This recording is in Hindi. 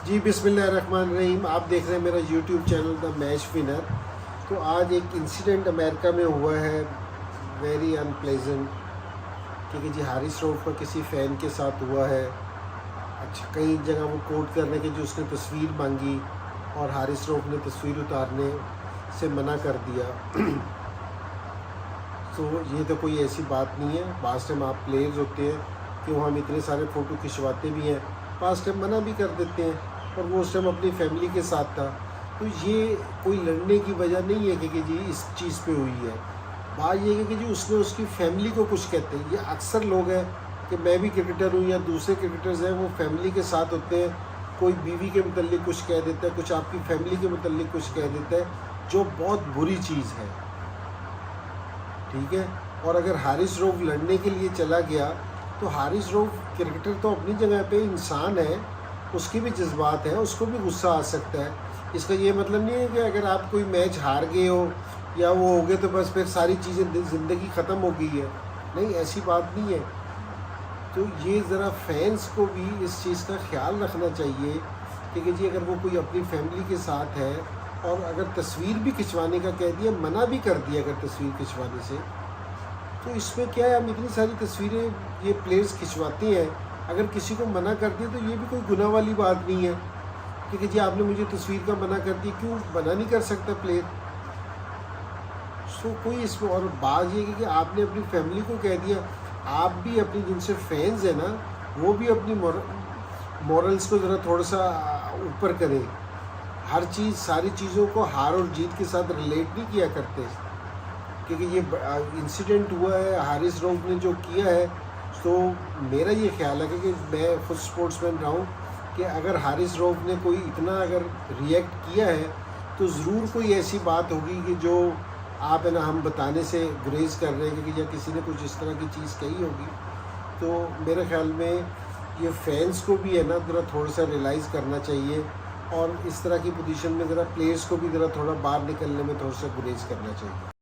जी बिस्मिल्लाहिर्रहमानिर्रहीम। आप देख रहे हैं मेरा YouTube channel the match winner. तो आज एक इंसिडेंट अमेरिका में हुआ है, वेरी अनप्लेजेंट, क्योंकि जी हारिस रऊफ़ का किसी फ़ैन के साथ हुआ है। अच्छा, कई जगह वो कोट करने के जो उसने तस्वीर मांगी और हारिस रऊफ़ ने तस्वीर उतारने से मना कर दिया। तो ये तो कोई ऐसी बात नहीं है। पास टाइम आप प्लेयर्स होते हैं कि वो हम इतने सारे फ़ोटो खिंचवाते भी हैं, पास टाइम मना भी कर देते हैं, और वो उस टाइम अपनी फैमिली के साथ था। तो ये कोई लड़ने की वजह नहीं है कि जी इस चीज़ पे हुई है। बात ये है कि जी उसने उसकी फैमिली को कुछ कहते हैं। ये अक्सर लोग हैं कि मैं भी क्रिकेटर हूँ या दूसरे क्रिकेटर्स हैं, वो फैमिली के साथ होते हैं, कोई बीवी के मुतल्लिक कुछ कह देता है, कुछ आपकी फैमिली के मुतल्लिक कुछ कह देता है, जो बहुत बुरी चीज़ है। ठीक है। और अगर हारिस रऊफ़ लड़ने के लिए चला गया तो हारिस रऊफ़ क्रिकेटर तो अपनी जगह पे इंसान है, उसके भी जज्बात हैं, उसको भी गुस्सा आ सकता है। इसका ये मतलब नहीं है कि अगर आप कोई मैच हार गए हो या वो हो गए तो बस फिर सारी चीज़ें ज़िंदगी ख़त्म हो गई है। नहीं, ऐसी बात नहीं है। तो ये ज़रा फैंस को भी इस चीज़ का ख्याल रखना चाहिए कि जी अगर वो कोई अपनी फैमिली के साथ है और अगर तस्वीर भी खिंचवाने का कह दिया, मना भी कर दिया अगर तस्वीर खिंचवाने से, तो इसमें क्या है, हम इतनी सारी तस्वीरें ये प्लेयर्स खिंचवाते हैं, अगर किसी को मना कर दिया तो ये भी कोई गुनाह वाली बात नहीं है। क्योंकि जी आपने मुझे तस्वीर का मना कर दिया, क्यों मना नहीं कर सकता प्लेयर? सो कोई इसमें, और बात ये है कि आपने अपनी फैमिली को कह दिया, आप भी अपनी जिनसे फैंस हैं ना, वो भी अपनी मॉरल्स को ज़रा थोड़ा सा ऊपर करें। हर चीज़, सारी चीज़ों को हार और जीत के साथ रिलेट नहीं किया करते। क्योंकि ये इंसिडेंट हुआ है, हारिस रऊफ़ ने जो किया है, तो मेरा ये ख्याल है कि मैं खुद स्पोर्ट्समैन रहा हूँ कि अगर हारिस रऊफ़ ने कोई इतना अगर रिएक्ट किया है तो ज़रूर कोई ऐसी बात होगी कि जो आप है ना हम बताने से गुरेज कर रहे हैं, क्योंकि या किसी ने कुछ इस तरह की चीज़ कही होगी। तो मेरे ख्याल में ये फैंस को भी है ना ज़रा थोड़ा सा रियलाइज़ करना चाहिए, और इस तरह की पोजीशन में ज़रा प्लेयर्स को भी ज़रा थोड़ा बाहर निकलने में थोड़ा सा गुरेज करना चाहिए।